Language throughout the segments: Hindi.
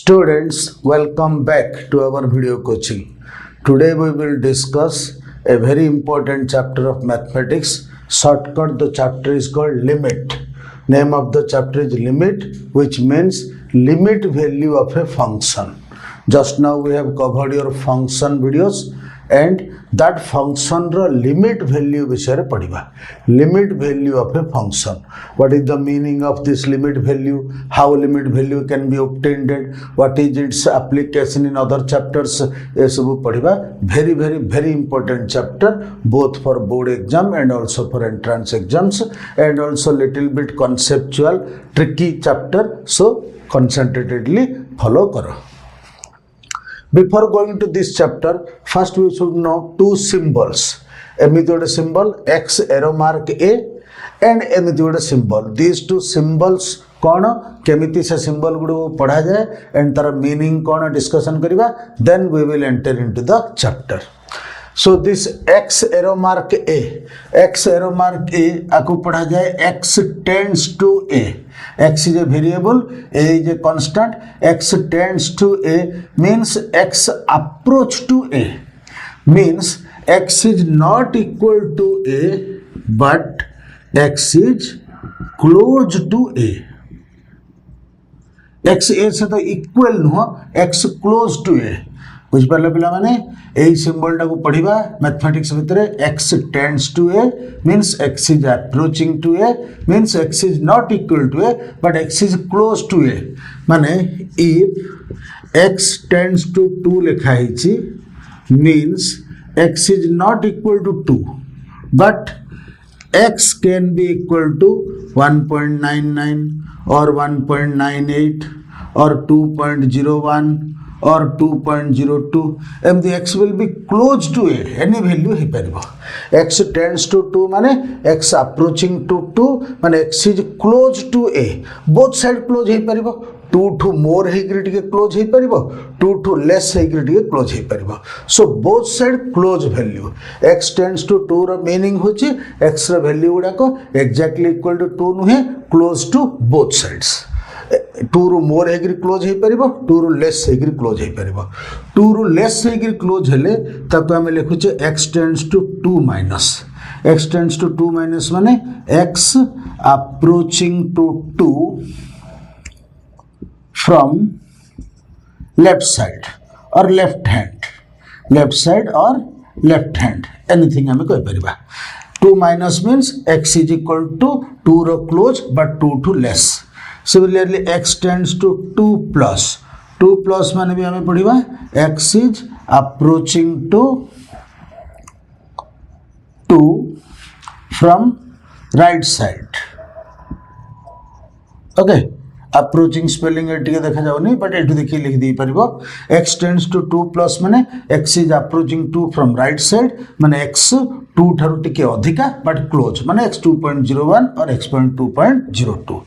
Students, welcome back to our video coaching. Today we will discuss a very important chapter of mathematics. Shortcut, the chapter is called limit. Name of the chapter is limit, which means limit value of a function. Just now we have covered your function videos and that function ro limit value विषय पढ़िबा. Limit value of a function. What is the meaning of this limit value? How limit value can be obtained? What is its application in other chapters? ये सब पढ़िबा. Very important chapter, both for board exam and also for entrance exams, and also little bit conceptual tricky chapter. So concentratedly follow करो. Before going to this chapter, first we should know two symbols. एमिति गोटे symbol X arrow mark A and एमिति गोटे symbol. These two symbols कौन केमिति से symbol गुड़ो पढ़ा जाए and तार meaning कौन discussion करिबा. Then we will enter into the chapter. So this X arrow mark A आको पढ़ा जाए X tends to A. X is a variable, A is a constant. X tends to A means X approach to A, means X is not equal to A but X is close to A. X A से तो equal नुह, X close to A. बुझिपारे पिला माने यही सिंबल टाको पढ़िबा मैथमेटिक्स भितर. X tends to A means X is approaching to A means X is not equal to A but X is close to A. माने if X tends to 2 लिखा हिची means X is not equal to 2 but X can be equal to 1.99 or 1.98 or 2.01 or 2.02. and the X will be close to A. Any value he परिबो. X tends to 2 माने X approaching to 2 माने X is close to A. Both side close ही परिबो. 2 to more ही ग्रेड के close ही परिबो. 2 to less ही ग्रेड के close ही परिबो. So both side close value. X tends to 2 रो meaning होची X रो value गुड़ा को exactly equal to 2 नुहे close to both sides. 2 ରୁ more ହେଇକିରି କ୍ଲୋଜ୍ ହେଇପାରିବ, 2 ରୁ less ହେଇକିରି କ୍ଲୋଜ୍ ହେଇପାରିବ. 2 ରୁ less ହେଇକିରି କ୍ଲୋଜ୍ ହେଲେ ତାକୁ ଆମେ ଲେଖୁଛେ x tends to 2 minus. x tends to 2 minus ମାନେ x approaching to 2 from left side or left hand. Left side or left hand. Anything ଆମେ କହିପାରିବା. 2 minus means x is equal to 2 ର close but 2 to less. Similarly, X tends to 2 plus. 2 plus माने भी हमें पढ़िबा X is approaching to 2 from right side. Okay. Approaching spelling एटिके देखा जाउनी but एटु देखि लिख दी परिबो. X tends to 2 plus माने X is approaching 2 from right side माने X 2 ठारू टिके अधिका but close माने X 2.01 or X 2.02.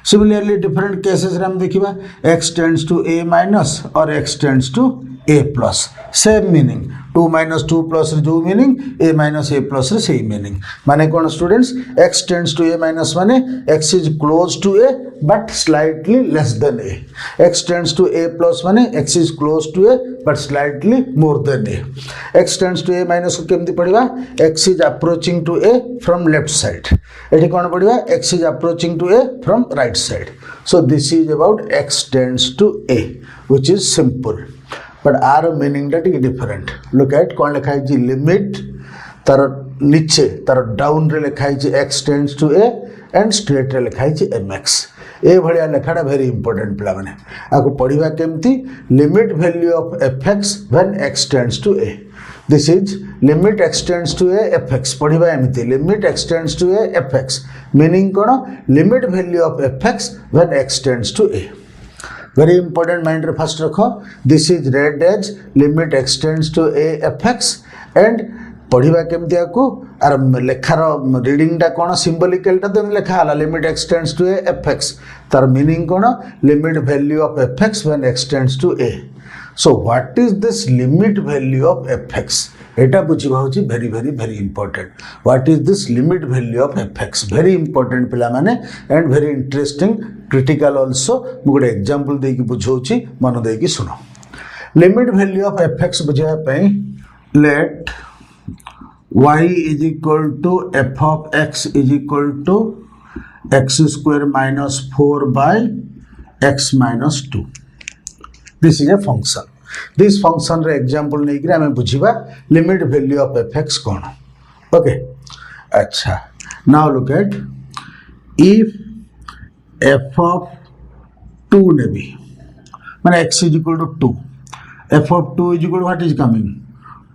Similarly, different cases रे हम देखिबा X tends to A minus or X tends to A plus. Same meaning. 2 minus 2 plus रे जो meaning, A minus A plus रे same meaning. माने कौन students? X tends to A minus माने X is close to A but slightly less than A. X tends to A plus माने X is close to A but slightly more than A. X tends to A minus को केमती पढ़िबा X is approaching to A from left side. एठी कौन पढ़िबा X is approaching to A from right side. So this is about X tends to A, which is simple. But our meaning that is different. Look at कौन लिखा है जी limit तार नीचे तार डाउन रे लिखा है जी X tends to A and straight रे लिखा है जी MX. ए भलिया लेखाटा very important पिला माने आको पढ़िबा केमती limit value of fx when x tends to A. This is limit x tends to A fx. पढ़िबा एमिति limit x tends to A fx meaning cone limit value of fx when x tends to A. Very important mind रे first रखो. This is read as limit x tends to A fx and पढ़िबा केमती आको आर लेखार रीडिंग टा कोन सिंबलिकल टा देम लेखा हला limit x tends to A fx तार meaning cone limit value of fx when x tends to A. So what is this limit value of fx? एटा बुझिबा होची very very very important what is this limit value of FX very important पिला माने and very interesting critical also मु गोटे एग्जांपल देकी बुझौची मन देकी सुनो लिमिट वैल्यू ऑफ एफएक्स बुझाया पई late y is equal to f of x is equal to x square minus 4 by x minus 2 this is a function this function रे example नहीं करें हमें बुझिबा limit value of fx कौन okay अच्छा now look at if f of 2 ने भी माने x is equal to 2 f of 2 is equal to what is coming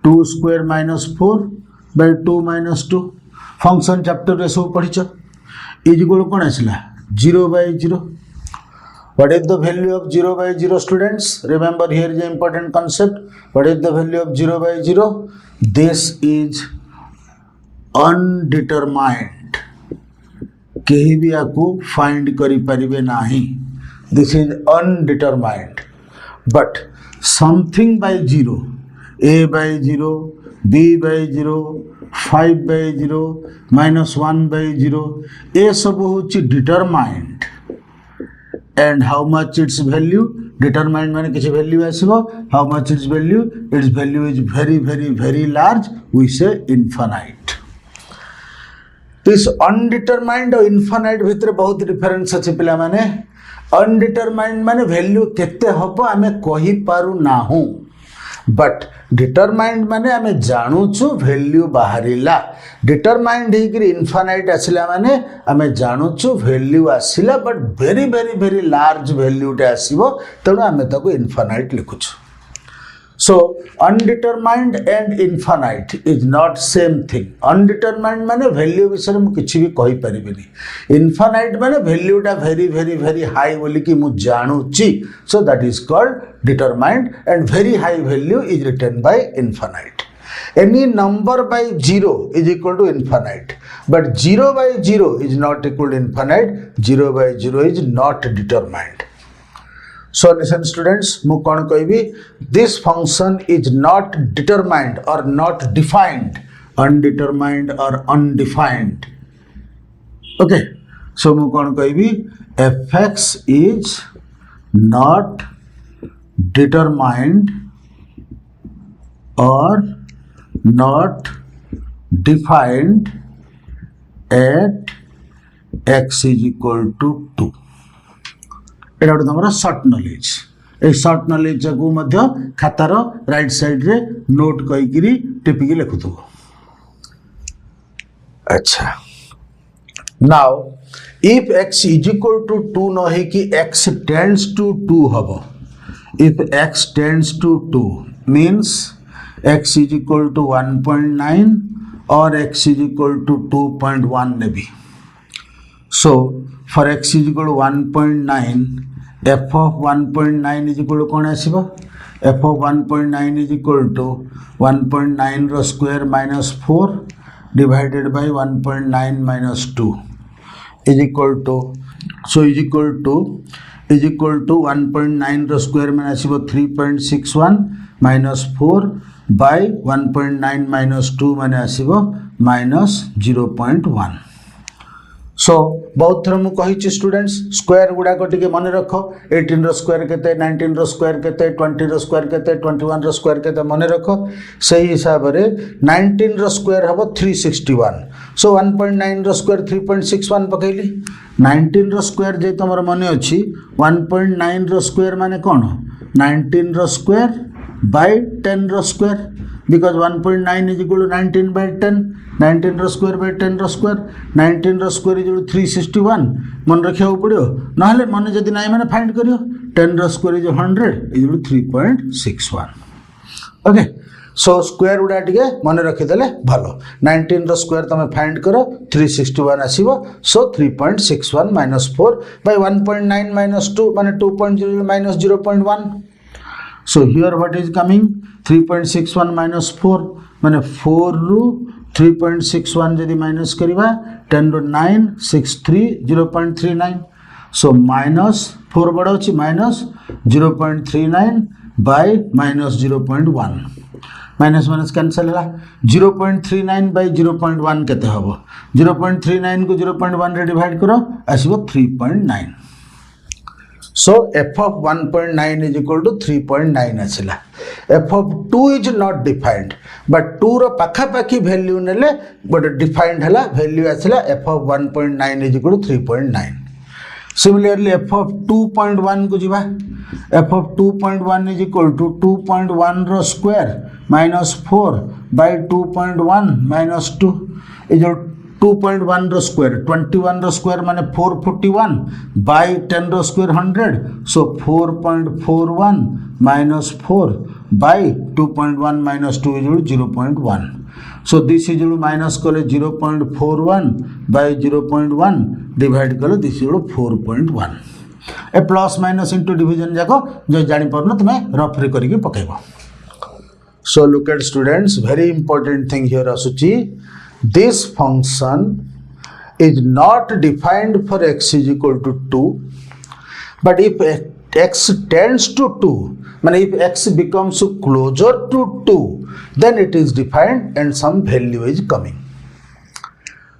2 square minus 4 by 2 minus 2 function chapter रे सब पढ़िछ is equal to कौन आसला 0 by 0 what is the value of 0 by 0 students remember here is an important concept what is the value of 0 by 0 this is undetermined केही भी आकु फाइंड करि परिबे नाही this is undetermined but something by 0 a by 0 b by 0 5 by 0 minus 1 by 0 ए सब होची determined and how much its value determined माने किसी value आसीबो how much its value is very very very large we say infinite this undetermined और infinite भितर बहुत डिफरेंस अछि पिला माने undetermined माने value केते हबो आमे कहि पारु नाहु बट डिटरमाइंड माने आमे जानुछु वैल्यू बाहरिला डिटरमाइंड ही कि इनफाइनाइट आसिला माने आमे जानुछु वैल्यू आसिला but very very very large value टे आसीबो तणो आमे ताको इनफाइनाइट लिखुछु so undetermined and infinite is not same thing undetermined माने वैल्यू विषय में किछि भी कहि परिबिनी इनफाइनाइट माने वैल्यू टा वेरी वेरी वेरी हाई बोली कि मु जानुची so that is called determined and very high value is written by infinite any number by 0 is equal to infinite but 0 by 0 is not equal to infinite 0 by 0 is not determined so listen students mu kon koibi this function is not determined or not defined undetermined or undefined okay so mu kon koibi fx is not determined or not defined at x is equal to 2 एटा गोटे तुम सर्ट नॉलेज ए सर्ट नॉलेज को मध्य खातार राइट साइड रे नोट कहीकि टिपिकी लिखुथु अच्छा now if x is equal to 2 न है कि x tends to 2 हबो if x tends to 2 means x is equal to 1.9 or x is equal to 2.1 maybe so for x is equal to 1.9 f of 1.9 is equal to कौन आसीबो f of 1.9 is equal to 1.9 रो square minus 4 divided by 1.9 minus 2 is equal to so is equal to 1.9 रो स्क्वायर में आसीबो 3.61 minus 4 by 1.9 minus 2 माने आसीबो minus 0.1 सो बहुत थर मु कहि स्टूडेंट्स स्क्वायर गुडा को टिके मन रख 18 रो स्क्वायर केते 19 रो स्क्वायर केते 20 रो स्क्वायर केते 21 रो स्क्वायर केते मन रख सही हिसाब रे 19 रो स्क्वायर हबो 361 सो 1.9 रो स्क्वायर 3.61 पकैली 19 रो स्क्वायर जे तमर मन अछि 1.9 रो स्क्वायर माने कोन 19 रो स्क्वायर by 10 रो square because 1.9 is equal to 19 by 10 19 रो स्क्वायर by 10 रो स्क्वायर 19 रो स्क्वायर इज 361 मन रखियो पड़ियो नहले मन जदी नाही माने फाइंड करियो 10 रो square is 100 is 3.61 okay so square उडा टिके मन रखि देले भलो 19 रो स्क्वायर तमे फाइंड करो 361 आसीबो सो 3.61 minus 4 by 1.9 minus 2 माने 2.0 minus 0.1 so here what is coming 3.61 minus 4 माने 4 रू 3.61 जदि माइनस करिवा 10 रो 9 63 0.39 so minus 4 बड़ा अछि minus 0.39 by minus 0.1 minus minus cancel है 0.39 by 0.1 केते हबो 0.39 को 0.1 रे डिवाइड करो आसीबो 3.9 सो f of 1.9 is equal to 3.9 आसिला f of 2 is not defined but 2 रो पाखा पाखी वैल्यू नेले बट डिफाइंड हला value आसिला f of 1.9 is equal to 3.9 Similarly, f of 2.1 को जीवा f of 2.1 is equal to 2.1 रो square minus 4 by 2.1 minus 2 is 2.1 रो स्क्वायर 21 रो स्क्वायर माने 441 by 10 रो square 100 so 4.41 minus 4 by 2.1 minus 2 is 0.1 so this is minus कले 0.41 by 0.1 डिवाइड कले this is 4.1 A plus minus into division जाको जो जानि परनो तुमे रफ रे करिके पकेबो so look at students very important thing here असुची this function is not defined for x is equal to 2 but if x tends to 2 माने if x becomes closer to 2 then it is defined and some value is coming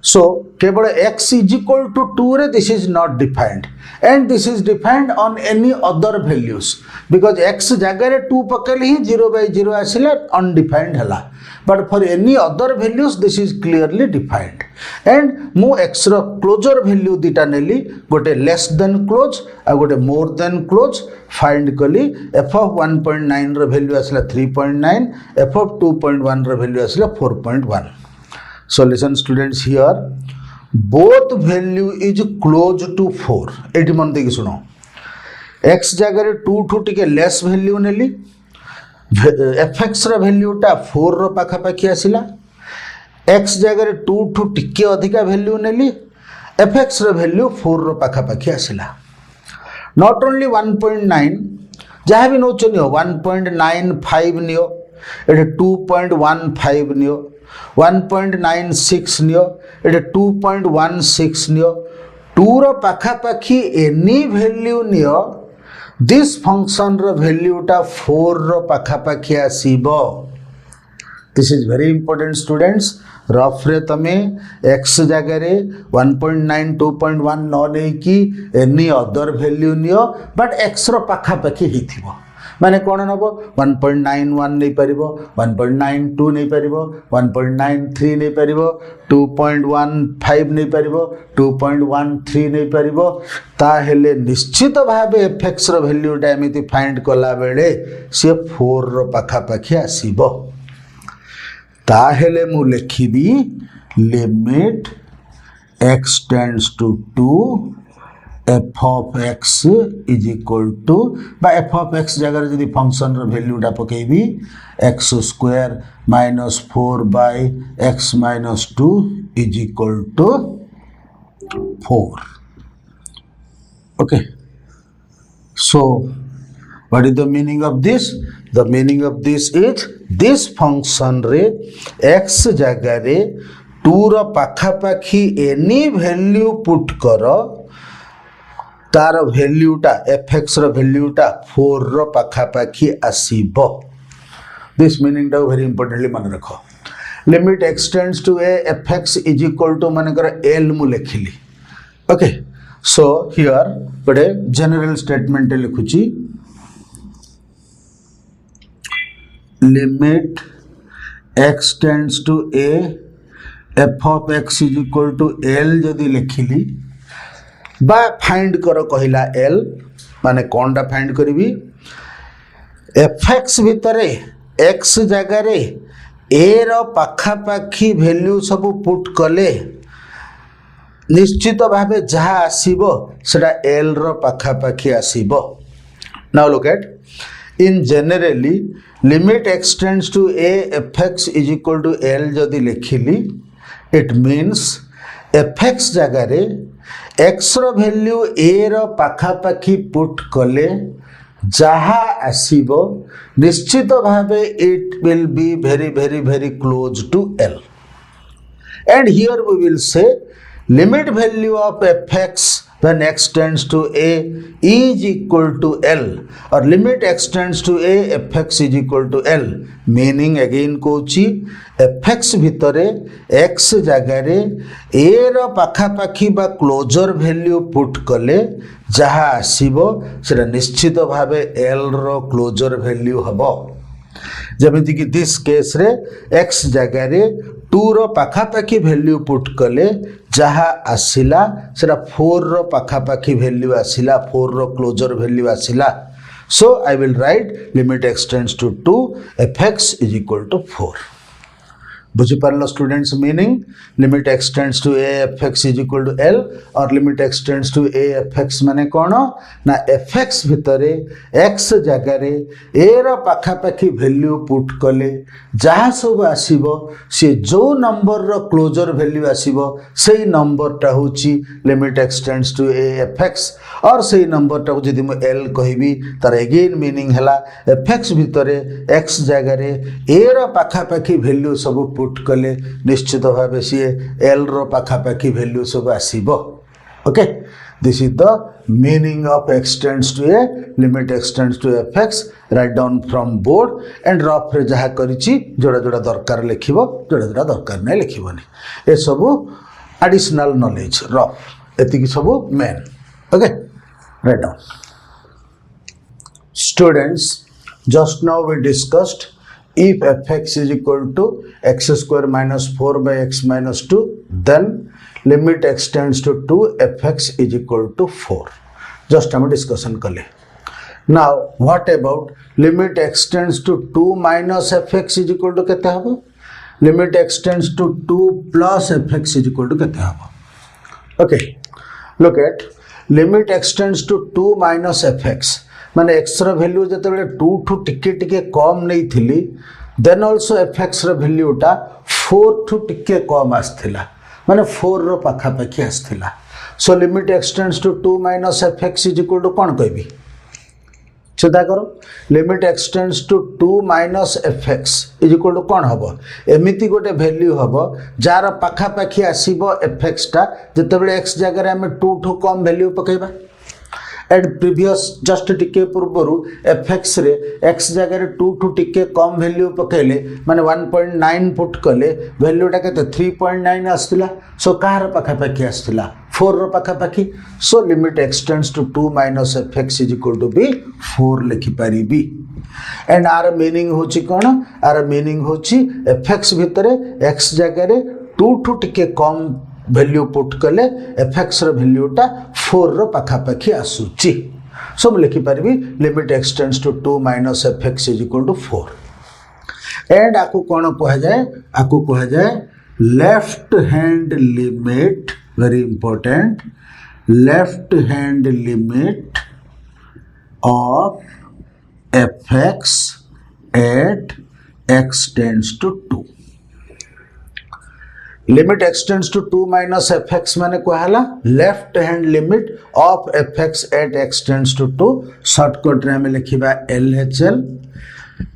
so केवल x is equal to 2 रे this is not defined and this is defined on any other values because x जगह रे 2 पकेले ही 0 by 0 आसिले undefined हला but for any other values this is clearly defined and मु x रो closer value दिटा नेली गोटे less than close आ गोटे more than close find कली f of 1.9 रो value आसिला 3.9 f of 2.1 रो value आसिला 4.1 so listen students here both value is close to 4 eighty मन देखि सुनो x जगह रे 2 ठू टिके लेस वैल्यू नेली fx रो वैल्यू टा 4 रो पाखा पाखी आसिला x जगह रे 2 ठू टिके अधिका वैल्यू नेली fx रो वैल्यू 4 रो पाखा पाखी आसिला not only 1.9 जहाँ भी नौ नियो 1.95 नियो एटे 2.15 नियो 1.96 नियो एटे 2.16 नियो 2 रो पाखा पाखी एनी वैल्यू नियो दिस फंक्शन रो वैल्यू टा 4 रो पाखा पाखी आसीबो this is very important students rough रे तमे x जगह रे 1.9 2.1 न नै कि any other value neo but x रो पाखा पाखी हिथिबो माने कोन नबो 1.91 नै परिबो 1.92 नै परिबो 1.93 नै परिबो 2.15 नै परिबो 2.13 नै परिबो ता हेले निश्चित भाबे fx रो वैल्यू टा एमिति फाइंड कला बेले से 4 रो पाखा पाखी आसीबो ता हेले मु लिखिबी limit x tends to 2 f of x is equal to by f of x जगह जदि फंक्शन रो वैल्यू टा पकेबी x square minus 4 by x minus 2 is equal to 4 okay so what is the meaning of this the meaning of this is this function रे x जगह रे 2 रो पाखा पाखी any value put करो तार वैल्यूटा fx रो वैल्यूटा 4 रो पाखा पाखी आसीबो दिस मीनिंग टा वेरी इंपोर्टेंटली मन रखो limit x tends to a fx is equal to माने कर l मु लिखिली ओके सो हियर बडे जनरल स्टेटमेंट लिखुची limit x tends to a f of x is equal to l जदी लिखिली बा फाइंड करो कहिला l माने कोनटा फाइंड करबी fx भितरे x जगह रे a रो पाखा पाखी वैल्यू सब पुट कले निश्चित भाबे जहा आसीबो सेटा l रो पाखा पाखी आसीबो now look at in generally limit x tends to a fx is equal to l जदी लिखिली इट मीन्स fx जगह रे x रो वैल्यू a रो पाखा पाखी पुट कले जहा आसीबो निश्चित भाबे it will be very very very close to l and here we will say limit value of fx when x tends to a is equal to L or limit x tends to a fx is equal to L meaning again Kochi fx भितरे x जगारे a रो पाखापाखी बा क्लोजर वैल्यू पुट कले जहा आसीबो सेटा निश्चित भावे L रो क्लोजर वैल्यू हबो जमिति कि दिस केस रे x जगारे 2 रो पाखापाखी वैल्यू पुट कले जहा आसिला सेटा 4 रो पाखापाखी वैल्यू आसिला 4 रो क्लोजर वैल्यू आसिला so I will write limit x tends to 2 fx is equal to 4 बुझी पारलो students meaning limit x tends to a fx is equal to L और limit x tends to a fx माने कोन ना fx भितरे x जगारे a रो पाखापाखी वैल्यू पुट कले जहा सब आसीबो से जो नंबर रो क्लोजर वैल्यू आसीबो सेही नंबर टा होची limit x tends to a fx और सेही नंबर टा जदी म L कहिबी तार अगेन मीनिंग हला fx भितरे x जगारे a रो पाखापाखी वैल्यू सब पुट कले निश्चित भाव सी L रो पाखापाखी वैल्यू सब आसीबो okay this is the meaning of x tends to a limit x tends to fx write down from board and rough रे जहा करिछि जोड़ा जोड़ा दरकार लिखिबो जोड़ा जोड़ा दरकार नै लिखिबोनी ए सब एडिशनल नॉलेज रफ एति की सब मेन okay write down students just now we discussed if fx is equal to x square minus 4 by x minus 2 then limit x tends to 2 fx is equal to 4 just हम discussion कले now what about limit x tends to 2 minus fx is equal to केते हबो limit x tends to 2 plus fx is equal to केते हबो okay look at limit x tends to 2 minus fx माने x रो वैल्यू जते बेले 2 ठू टिके टिके कम नै थिली देन आल्सो fx रो वैल्यू टा 4 ठू टिके कम आस्थिला माने 4 रो पाखा पाखी आस्थिला so limit x tends to 2 minus fx is equal to कोन कहबी चिंता करो limit x tends to 2 minus fx is equal to कोन हबो एमिति गोटे वैल्यू हबो जार पाखा पाखी आसीबो fx टा जते बेले x जगह रे हम 2 ठू कम वैल्यू पकेबा एट प्रीवियस जस्ट टिके पूर्वरु fx रे x जगह रे 2 ठू टिके कम वैल्यू पकेले माने 1.9 पुट कले वैल्यू टा केते 3.9 आस्तिला सो कार पाखा पाखी आस्तिला 4 रो पाखा पाखी so limit x tends to 2 minus fx is equal to बी 4 लिखि परिबी एंड आर मीनिंग होची कोन आर मीनिंग होची fx भितरे x जगह रे 2 ठू टिके कम वैल्यू पुट कले fx रो वैल्यू टा 4 रो पाखा पाखी आसुची सो लिखि परबी limit x tends to 2 minus fx is equal to 4 and आकु कोन कह जाय आकु कह जाय left hand limit very important left hand limit of fx at x tends to 2 limit x tends to 2 minus fx माने कहला left hand limit of fx at x tends to 2 shortcut रे हम लिखिबा LHL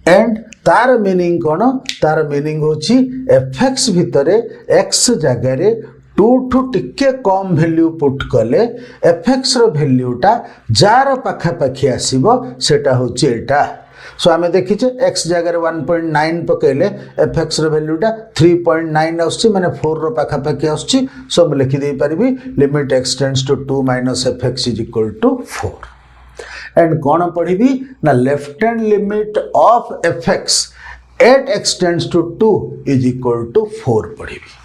एंड तार मीनिंग कोन तार मीनिंग होची fx भितरे x जगह रे 2 ठू टिके कम वैल्यू पुट कले fx रो वैल्यू टा जार पाखा पाखी आसीबो सेटा होची एटा सो आमे देखिचे x जगह रे 1.9 पकेले fx रो वैल्यू टा 3.9 आउछि माने 4 रो पाखा पाखी आउछि सो हम लिखि दे परिबी limit x tends to 2 minus fx is equal to 4 and कोन पढिबी ना left hand limit of fx at x tends to 2 is equal to 4 पढिबी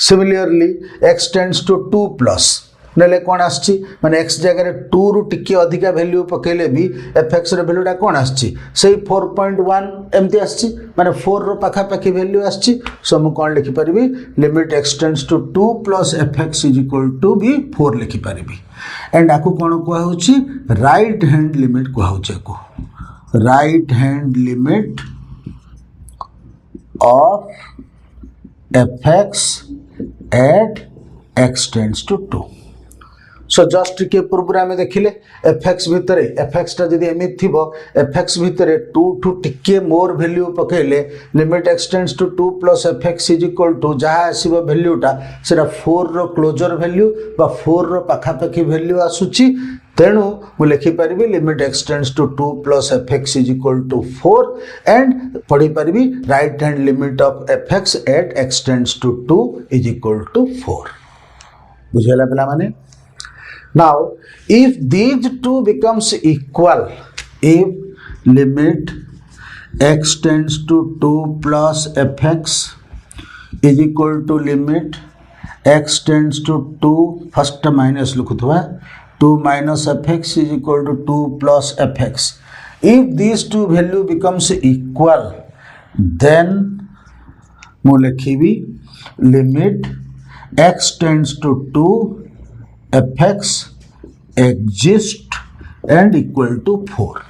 similarly x tends to 2 plus नेले कोन आछि माने x जगह रे 2 रु टिके अधिका वैल्यू पकेले भी fx रे वैल्यूटा कोन आछि सेही 4.1 एमती आछि माने 4 रो पाखा पाखी वैल्यू आछि सो हम कोन लिखि परिबी limit x tends to 2 plus fx is equal to भी 4 लिखि परिबी एंड आकु कोन कोआ होछि राइट हैंड लिमिट कोआ होछि आकु right hand limit of fx at x tends to 2 so just के पूर्व आम देखिले एफएक्स भितर एफएक्स टा जदि एमित थिबो एफएक्स भितर 2 टू टिके मोर वैल्यू पकेले limit x tends to 2 plus f x is equal to जहाँ आसीबो वैल्यूटा सेटा 4 रो क्लोजर वैल्यू बा 4 रो पाखापाखी वैल्यू आसुची तेणु मु लिखि परिबी limit x tends to 2 plus f x is equal to 4 and पढ़ी परिबी right hand limit of f x at x tends to 2 is equal to 4 बुझेला पिला माने Now, if these two becomes equal, if limit x tends to 2 plus fx is equal to limit x tends to 2, first minus लिखुथवा 2 minus fx is equal to 2 plus fx. If these two value becomes equal, then ମୁଁ लिखिबी limit x tends to 2 fx exist and equal to 4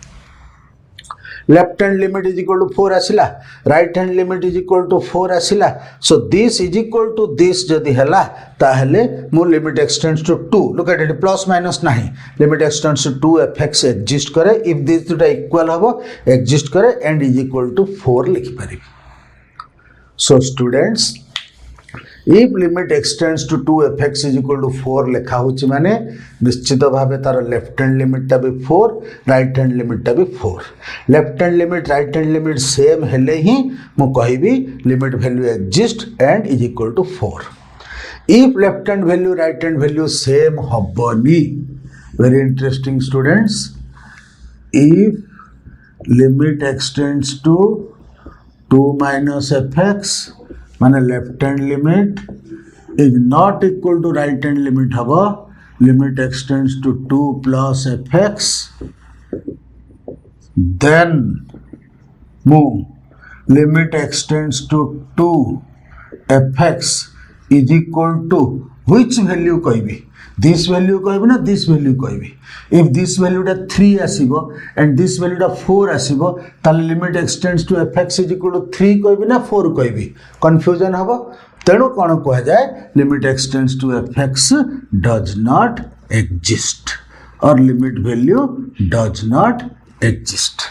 left hand limit is equal to 4 आसिला right hand limit is equal to 4 आसिला so this is equal to this जदि हला ताहले मु limit extends to 2 look at it plus minus नहीं limit extends to 2 fx exist करे if this two equal हबो exist करे and is equal to 4 लिखि परिबी so students if limit extends to 2 fx is equal to 4 लेखा होची माने निश्चित भावे तार लेफ्ट हैंड लिमिट टा भी 4 राइट हैंड लिमिट टा भी 4 left hand limit right hand limit same हेले ही मु कहिबी limit value exist and is equal to 4 if left hand value right hand value same हबनी very interesting students if limit extends to 2 minus fx माने left hand limit is not equal to right hand limit हवा limit x tends to 2 plus fx then मु limit x tends to 2 fx is equal to which value कहबी दिस वैल्यू कहबी ना दिस वैल्यू कहबी इफ दिस वैल्यू टा 3 आसीबो एंड दिस वैल्यू टा 4 आसीबो ताले limit x tends to fx is equal to 3 कहबी ना 4 कहबी कंफ्यूजन हबो तेणु कौन कह जाए limit x tends to fx does not exist और limit value does not exist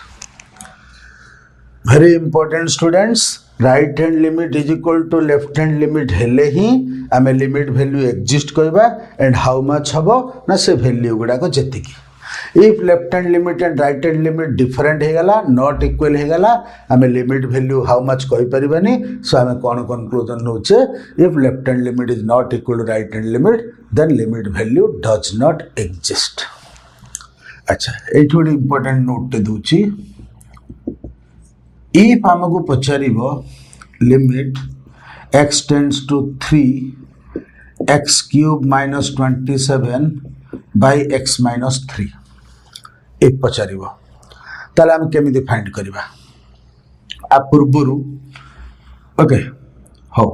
very important students right hand limit is equal to left hand limit हेले ही आमे लिमिट वैल्यू एग्जिस्ट कहबा एंड हाउ मच हबो ना से वैल्यू गुडा को जेतिकी if left hand limit and right hand limit different हे गला नॉट इक्वल हे गला आमे लिमिट वैल्यू हाउ मच कहि परिबानी सो आमे कोन कंक्लूजन नोचे if left hand limit is not equal to right hand limit then limit value does not exist अच्छा एठी गोटे इंपोर्टेंट नोट ते दूची if हमको पचारिबो limit x tends to 3 x cube minus 27 by x minus 3 एक पचारिबो ताले हम केमिति फाइंड करिबा आ पूर्वरु ओके हो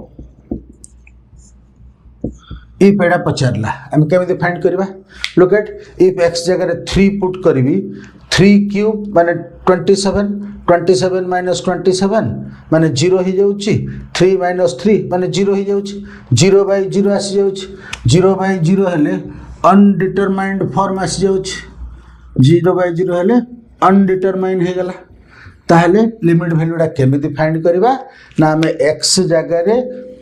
if एडा पचारला हम केमिति फाइंड करिबा लुक एट if x जगह 3 पुट करिबी 3 क्यूब माने 27 minus 27 माने 0 ही जाउची 3 minus 3 माने 0 ही जाउची 0 by 0 आसी जाउची 0 by 0 हेले अनडिटरमाइंड फॉर्म आसी जाउची 0 by 0 हेले अनडिटरमाइंड हे गला ताहले लिमिट वैल्यूटा केमिति फाइंड करबा ना हमें x जगह रे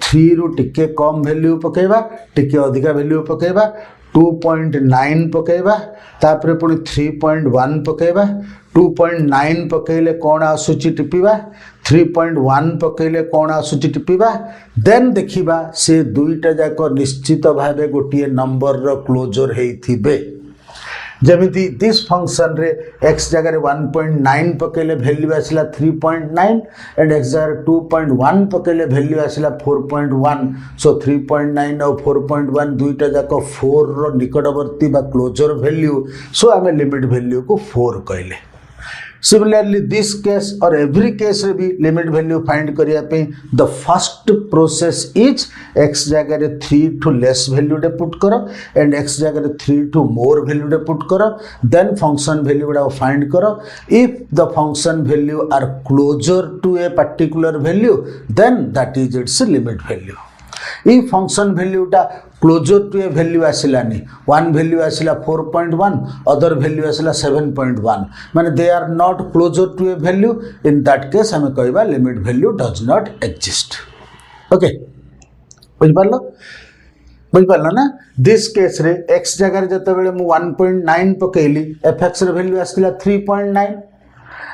3 रु टिके कम वैल्यू पकेबा टिके अधिका वैल्यू पकेबा 2.9 पकेबा तापरे पुणी 3.1 पकेबा 2.9 पकेले कौन आसुची टिपिबा 3.1 पकेले कौन आसुची टिपिबा देन देखिबा से दुईटा जाक निश्चित भावे गोटे नंबर रो क्लोजर हेइथिबे जमिति दिस फंक्शन रे x जगह 1.9 पकेले वैल्यू आसिला 3.9 एंड x जगह 2.1 पकेले वैल्यू आसिला 4.1 सो 3.9 और 4.1 दुईटा जाक 4 रो निकटवर्ती बा क्लोजर वैल्यू सो आमे लिमिट वैल्यू को 4 कहले Similarly, this case or every case रे भी लिमिट वैल्यू फाइंड करिया पे the first process is x जगह रे 3 टू लेस वैल्यू डे पुट करो एंड x जगह रे 3 टू मोर वैल्यू डे पुट करो देन फंक्शन वैल्यू गुडा फाइंड करो if the function value are closer to a particular value then that is its limit value ई फंक्शन वैल्यूटा क्लोजर टू ए वैल्यू आसिलानी वन वैल्यू आसिला 4.1 अदर वैल्यू आसिला 7.1 माने they are not closer to a value in that case हमें कहबा limit value does not exist okay बुझिपारल ना दिस केस रे x जगह जते बेले मु 1.9 पकेली fx रे वैल्यू आसिला 3.9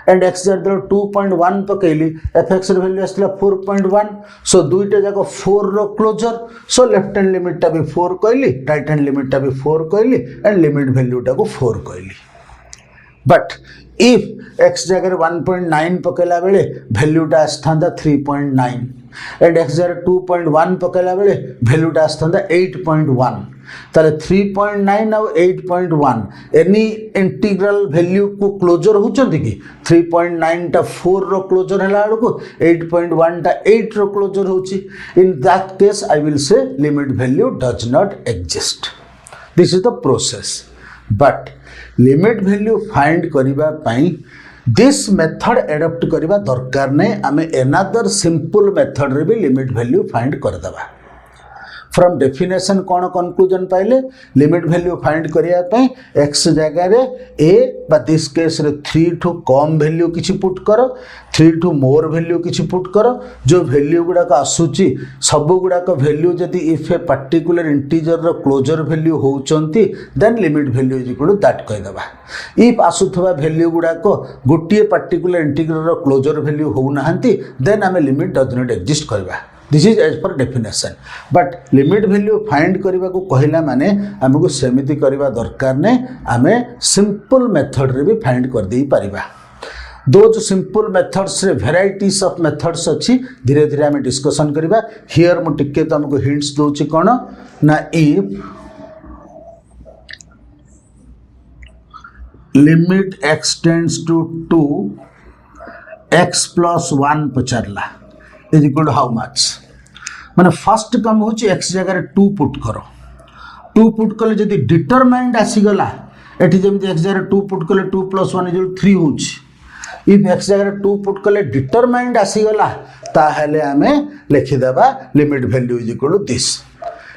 एंड x जगह 2.1 पकेली fx रे वैल्यू आसिला 4.1 सो दुईटा जाको 4 रो closer so left hand limit टा भी 4 कहली राइट हैंड लिमिट टा भी 4 कहली एंड लिमिट वैल्यू टा को 4 कहली बट इफ x जगह 1.9 पकेला बेले वैल्यू टा आस्थांदा 3.9 एंड x जगह 2.1 पकेला बेले वैल्यू टा आस्थांदा 8.1 ताले 3.9 और 8.1 एनी इंटीग्रल वैल्यू को क्लोजर होचंती कि 3.9 टा 4 रो क्लोजर हला को 8.1 टा 8 रो क्लोजर होची इन that case I will say limit value does not exist this is the process but limit value find करिबा पई दिस मेथड एडॉप्ट करिबा दरकार नै आमे एनादर सिंपल मेथड रे भी लिमिट वैल्यू फाइंड कर दबा फ्रॉम डेफिनेशन कौन कंक्लूजन पाइले लिमिट वैल्यू फाइंड करिया पई x जगह रे a बा दिस केस रे 3 ठू कम वैल्यू किछि पुट करो 3 ठू मोर वैल्यू किछि पुट करो जो वैल्यू गुडा का आसुची सब गुडा का वैल्यू जदी इफ ए पर्टिकुलर इंटीजर रो क्लोजर वैल्यू होउचंती then limit value is equal to that कहि दबा इफ आसुथबा वैल्यू गुडा को गोटिए पर्टिकुलर इंटीग्रल रो क्लोजर वैल्यू हो नाहंती देन हमें लिमिट डज नॉट एग्जिस्ट करबा this is as per definition but limit value find करने को कहला माने हमको सेमिति करबा दरकार ने आमे सिंपल मेथड रे भी फाइंड कर देई परिबा दोज सिंपल मेथड्स रे वेराइटीज ऑफ मेथड्स अच्छी धीरे धीरे आमे डिस्कशन करबा हियर मु टिके तुमको हिंट्स दोची कोन ना if limit x tends to 2 x plus 1 पचारला is equal to how much माने फर्स्ट कम हो x जगह 2 पुट करो 2 पुट कले जदी डिटरमाइंड आसी गला एठी जेमति x जगह 2 पुट कले 2 + 1 = 3 होची इफ x जगह 2 पुट कले डिटरमाइंड आसी गला ताहेले हमें लिखि देबा limit value is equal to this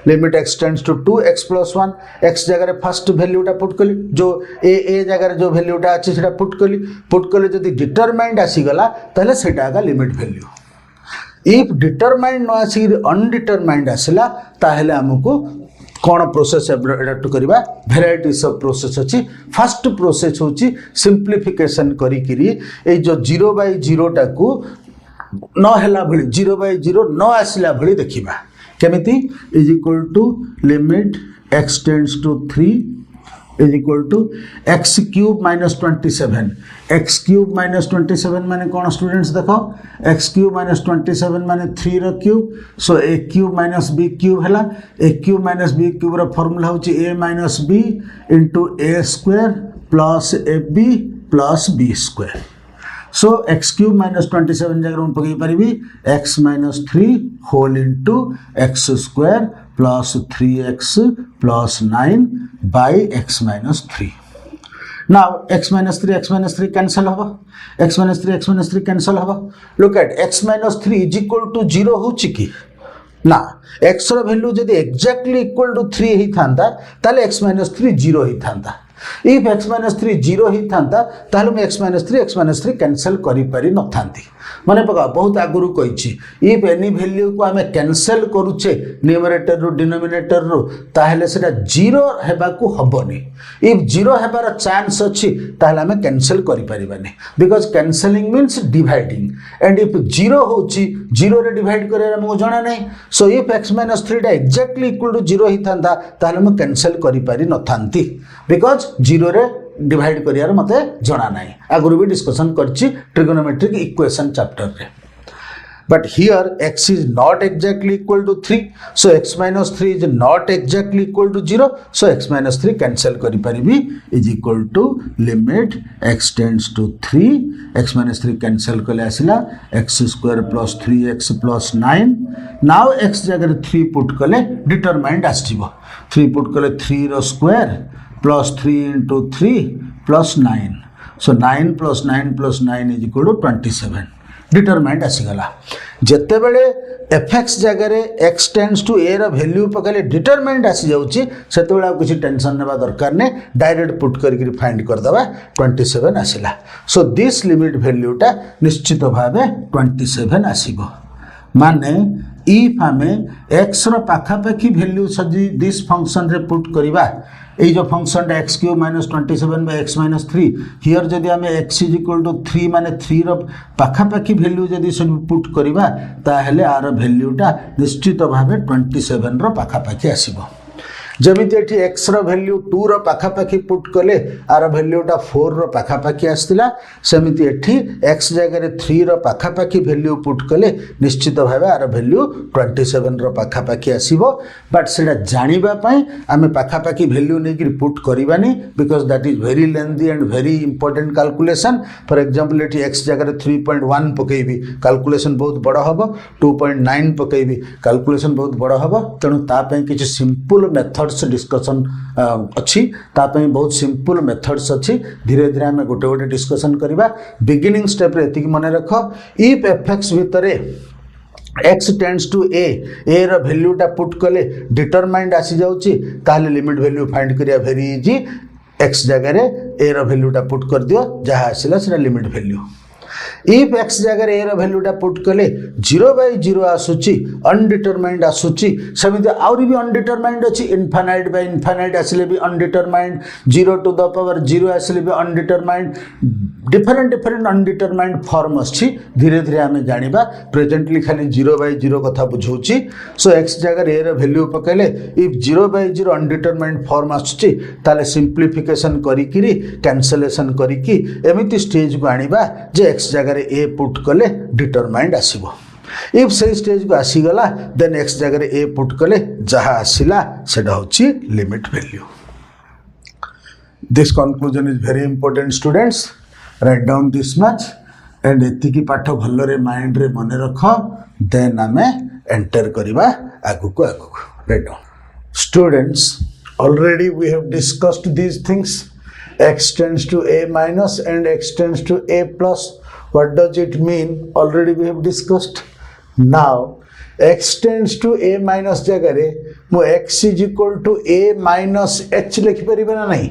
limit x tends to 2 x + 1 x जगह फर्स्ट वैल्यू टा पुट कली जो a जगह जो वैल्यू टा अछि सेटा पुट कली जदी डिटरमाइंड आसी गला ताले सेटा का लिमिट वैल्यू इफ डिटरमाइंड न आसी अनडिटरमाइंड आसला ताहेले हमको कौन प्रोसेस एडॉप्ट करबा वेराइटीज ऑफ प्रोसेस अछि फर्स्ट प्रोसेस होची सिंप्लिफिकेशन करी करी ए जो 0/0 टा को न हला भली 0/0 न आसला भली देखिबा केमिति is equal to limit x tends to 3 is equal to x cube minus 27 x cube minus 27 माने कौन स्टूडेंट्स देखो x cube minus 27 माने 3 रो क्यूब सो a cube minus b cube हला a cube minus b cube row formula होची a minus b into a square plus ab plus b square so x cube minus 27 जगह हम पकई परिबी x minus 3 whole into x square plus 3x plus 9 by x minus 3. Now x minus 3 cancel haba. X minus 3 cancel haba. Look at x minus 3 is equal to 0 होची की ना x रो वैल्यू जदी exactly equal to 3 ही थांदा ताले x minus 3 0 ही थांदा इफ x minus 3 0 ही थांदा ताले मैं x minus 3 कैंसिल करि पारि न थांती माने पका बहुत आगुरु कहिछि इफ एनी वैल्यू को हमें कैंसिल करूचे न्यूमरेटर रो डिनोमिनेटर रो ताहेले सेटा 0 हेबा को हबनी इफ 0 हेबार चांस अछि ताहेले हमें कैंसिल करि परिबानी because cancelling means dividing and if 0 होछि 0 रे डिवाइड करे हमको जाना नहीं सो इफ x minus 3 टा एक्जेक्टली इक्वल टू 0 ही थांदा ताहेले हम कैंसिल करि पारि न थांती बिकॉज़ 0 रे डिवाइड करियार मते जणा नाही आगुरु भी डिस्कशन करछि ट्रिगोनोमेट्रिक इक्वेशन चैप्टर रे but here x is not exactly equal to 3 so x minus 3 is not exactly equal to 0 so x minus 3 cancel kari paribi is equal to limit x tends to 3 x minus 3 cancel kale asila x square plus 3x plus 9 now x jagah 3 put kale determined asjibo 3 put kale 3 ro square plus 3 into 3 plus 9 so 9 plus 9 plus 9 is equal to 27 determined आसीगला जिते बड़े एफएक्स जगह x tends to a value पकड़े डिटरमाइंड आसी जाऊँगी से किसी टेंशन नेबा दरकार नहीं डायरेक्ट पुट करके फाइंड करदे 27 आसला सो दिस लिमिट वैल्यूटा निश्चित भाव 27 आसीबो माने इफ आमे एक्स पाखापाखी वैल्यू सजी दिस फंक्शन रे पुट करवा ये जो function x cube minus 27 by x minus 3 here जदि आम एक्स इज इक्वल टू 3 माने 3 पाखापाखी वैल्यू जदि सब पुट करवा ताहेले आर वैल्यूटा निश्चित भाव 27 पाखापाखी आसीबो जमीती एठी एक्स वैल्यू 2 पाखापाखी पुट कले आर वैल्यूटा 4 पाखापाखी आसला सेमिति एठी एक्स जगह 3 पाखापाखी वैल्यू पुट कले निश्चित भाव आर वैल्यू 27 पाखापाखी आसीबो बट सेटा जानिबा पई आमे पाखापाखी वैल्यू नै कि पुट करबानी because that is very lengthy and very important calculation for example एठी एक्स जगह 3.1 पकेबी कैलकुलेशन बहुत बड़ हबो 2.9 पकेबी कैलकुलेशन बहुत बड़ हबो तेणु ता पई किछि सिंपल मेथड डिस्कशन अच्छी तापई बहुत सिंपल मेथड्स अच्छी धीरे धीरे आम गोटे गोटे डिस्कशन करवा बिगिनिंग स्टेप रे एतिक मन रख इफ एफएक्स भितरे एक्स टेंड्स टू ए रो वैल्यूटा पुट कले डिटरमाइंड आसी जाउची ताले लिमिट वैल्यू फाइंड करिया वेरी इजी एक्स जगह ए रो वैल्यूटा पुट कर दियो जहाँ आसला सेटा लिमिट वैल्यू इफ एक्स जगह ए वैल्यूटा पुट कले 0/0 आसूची अनडिटरमाइंड आसूची सेमिति आउरी भी अनडिटरमाइंड अच्छी इनफाइनाइट बाय इनफाइनाइट आसले भी अनडिटरमाइंड 0 टू द पावर 0 आसले भी undetermined different different undetermined form अच्छी धीरे धीरे आम जानिबा प्रेजेंटली खाली 0/0 कथा बुझौची सो एक्स जगह ए वैल्यू पकेले इफ 0/0 अनडिटरमाइंड फॉर्म आसूची ताले सिंप्लिफिकेशन करिकिरी कैंसलेशन करिकी एमिति स्टेज को आनिबा जे एक्स जगह ए पुट कले डिटरमाइंड आसीबो इफ से स्टेज को आसीगला देन एक्स जगह ए पुट कले जहाँ आसिला सेटा होची limit value this conclusion is very important students write down this much and एतिकी पाठ भलरे माइंड रे मन रख देन आमे एंटर करिबा आगु को write down students already we have discussed these things x tends to a minus and x tends to a plus. What does it mean? Already we have discussed. Now x tends to a minus जगह मु x is equal to a minus h लिखि परिबे ना नहीं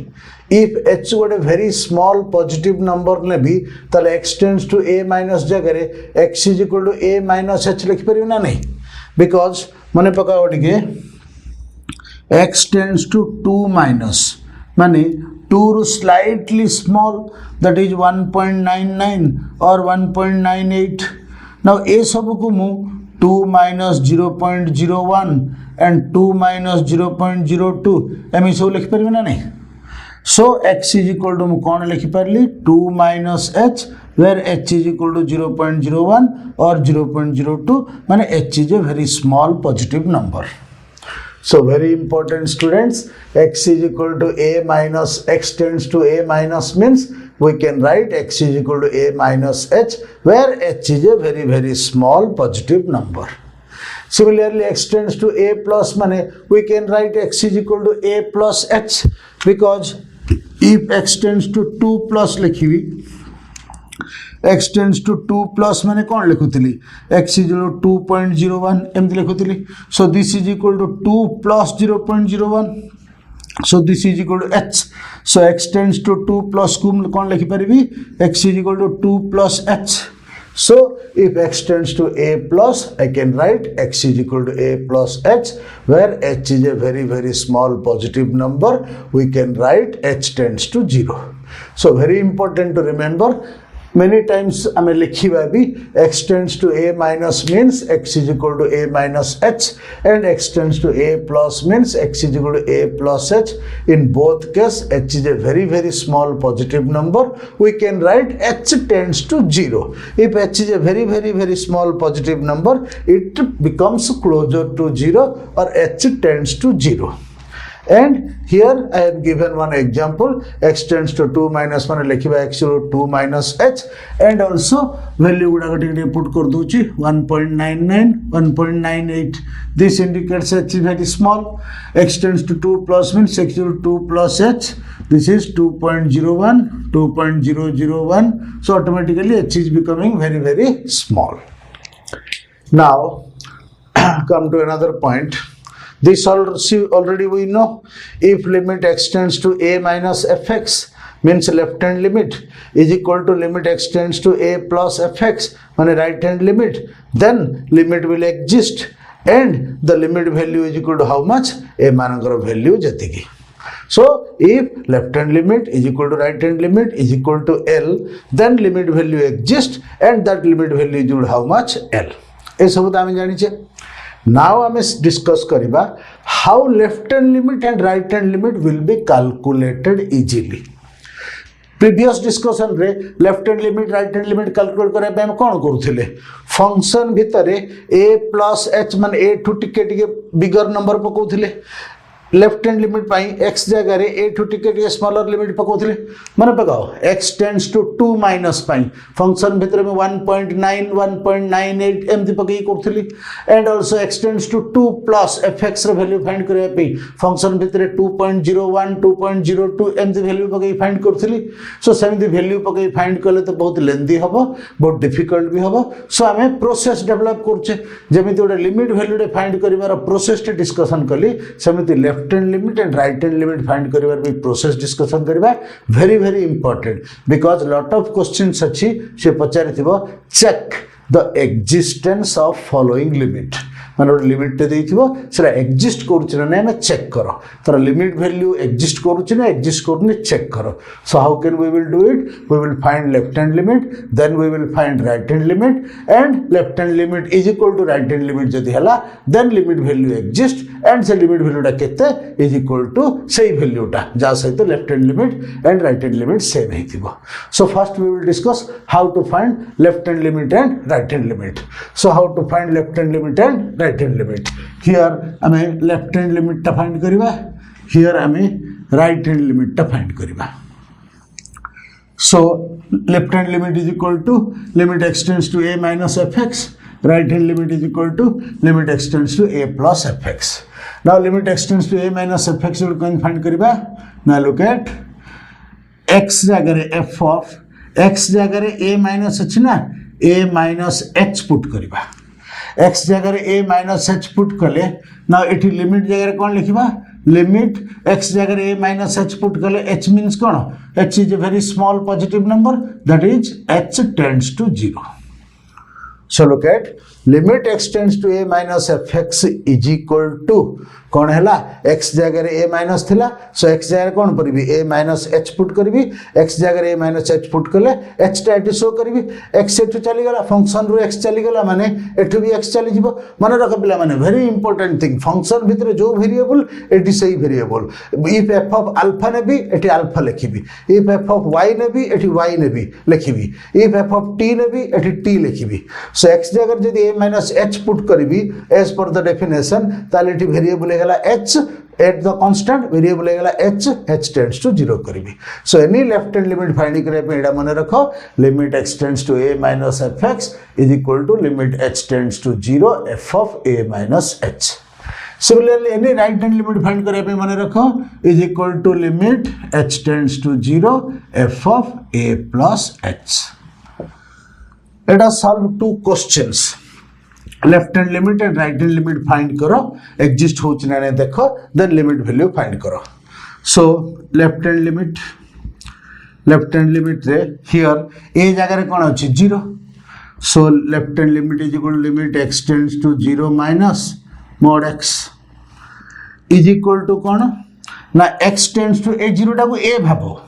if h गोटे very small positive number ने भी ताले x tends to a minus जगह x is equal to a minus h लिखि परिबे ना नहीं because मने पका ओटिके x tends to 2 minus माने 2 slightly small that is 1.99 or 1.98 now a सब को मु 2 minus 0.01 and 2 minus 0.02 एम सब लिखि परिबे ना नहीं so x is equal to मु कोन लिखि परली 2 minus h where h is equal to 0.01 or 0.02 माने h is a very small positive number. So very important students, x is equal to a minus x tends to a minus means we can write x is equal to a minus h where h is a very very small positive number. Similarly x tends to a plus mane we can write x is equal to a plus h because if x tends to 2 plus लिखिबी x tends to 2 plus माने कौन लिखुतली x is equal to 2.01 एमती लिखुतली so this is equal to 2 plus 0.01 so this is equal to h so x tends to 2 plus को कौन लिखि परिबी x is equal to 2 plus h so if x tends to a plus I can write x is equal to a plus h where h is a very very small positive number we can write h tends to 0 so very important to remember many times हमें लिखिबा भी x tends to a minus means x is equal to a minus h and x tends to a plus means x is equal to a plus h in both case h is a very very small positive number we can write h tends to 0 if h is a very very very small positive number it becomes closer to 0 or h tends to 0 and here I have given one example x tends to 2 minus 1 लिखिबा x to 2 minus h and also value गुडा टिके पुट कर दोची 1.99 1.98 this indicates h is very small x tends to 2 plus means x to 2 plus h this is 2.01, 2.001. So automatically h is becoming very, very small. Now come to another point. This already we know. If limit extends to a minus fx, means left hand limit is equal to limit extends to a plus fx, mean right hand limit, then limit will exist and the limit value is equal to how much? A manakar value jetiki. So if left hand limit is equal to right hand limit is equal to L, then limit value exists and that limit value is equal to how much? L. ये सब तो आम जानी. Now I must discuss करिबा how left hand limit and right hand limit will be calculated easily. Previous discussion रे left hand limit right hand limit calculate करबा पे हम कोन करूथिले फंक्शन भितरे a प्लस h माने a ठु टिके बिगर नंबर पकोथिले लेफ्ट हैंड लिमिट पाई x जगह रे a ठु टिके स्मॉलर लिमिट पकोथिले माने पकाओ x टेंड्स टू 2 माइनस पाई फंक्शन भितरे में 1.9 1.98 एमती पकई करथिली and also x tends to 2 plus fx रे वैल्यू फाइंड करबा पे फंक्शन भितरे 2.01 2.02 एमती वैल्यू पकई फाइंड करथिली. सो सेमती वैल्यू पकई फाइंड करले तो बहुत लेंथी हबो बहुत डिफिकल्ट भी हबो. सो हमें प्रोसेस डेवलप करछे जेमिति ओडे लिमिट वैल्यू रे फाइंड करिवार प्रोसेस टे डिस्कशन कली सेमिति left hand limit and right hand limit find करिवार भी प्रोसेस डिस्कशन करबा very very important because lot of questions अछि से पचारिथिबो check the existence of following limit माने लिमिट देइथिबो सेरा एक्जिस्ट करूछि ना हमें चेक करो तर लिमिट वैल्यू एक्जिस्ट करूछि ना एक्जिस्ट करूनि चेक करो. So how can we will do it? We will find left hand limit then we will find right hand limit and left hand limit is equal to right hand limit जदि हला then limit value exist and से लिमिट वैल्यूटा केते इज इक्वल टू सेही वैल्यूटा जा सहित left hand limit and right hand limit same हेतिबो. So first we will discuss how to find left hand limit and right hand limit. So how to find left hand limit and right hand limit. Here आमे left hand limit टा find करिबा, here आमे right hand limit टा find करिबा. So left hand limit is equal to limit extends to a minus fx, right hand limit is equal to limit extends to a plus fx. Now limit extends to a minus fx will can find करिबा. Now look at x जगह रे f of x जगह रे a minus अछि ना a minus h पुट करिबा. x जगह रे a minus h पुट कले ना एठी लिमिट जगह रे कोन लिखिबा लिमिट x जगह रे a minus h पुट कले h means cone h is a very small positive number that is h tends to 0. So look at limit x tends to a minus fx is equal to कौन हैला x जगह रे a minus थिला सो x जगह कौन परबी a minus h पुट करबी x जगह रे a minus h पुट कले h टा एटी शो करबी x एठु चली गला फंक्शन रो x चली गला माने एठु भी x चली जिवो माने रख पिला माने वेरी इंपोर्टेंट थिंग फंक्शन भितरे जो वेरिएबल एटी सही variable if f of alpha ने भी एटी alpha लिखिबी इफ f of y ने भी एटी y ने भी लिखिबी इफ f of t ने भी एटी t लिखिबी सो x जगह जदी a minus h पुट करबी as per the definition ताले एटी वेरिएबल गला h at the constant variable गला h tends to 0 करिबी. So any left hand limit find करे पे एडा माने रखो limit x tends to a minus fx is equal to limit h tends to 0 f of a minus h. Similarly any right hand limit find करे पे माने रखो is equal to limit h tends to 0 f of a plus h. एडा solve two questions. Left hand limit and right hand limit find करो एग्जिस्ट होछि ना देखो देन लिमिट वैल्यू फाइंड करो. सो लेफ्ट हैंड लिमिट रे हियर ए जगह रे कोन अछि 0. So left hand limit is equal limit x tends to 0 minus mod x is equal to कोन ना x टेंड्स टू a 0 टा को a भाबो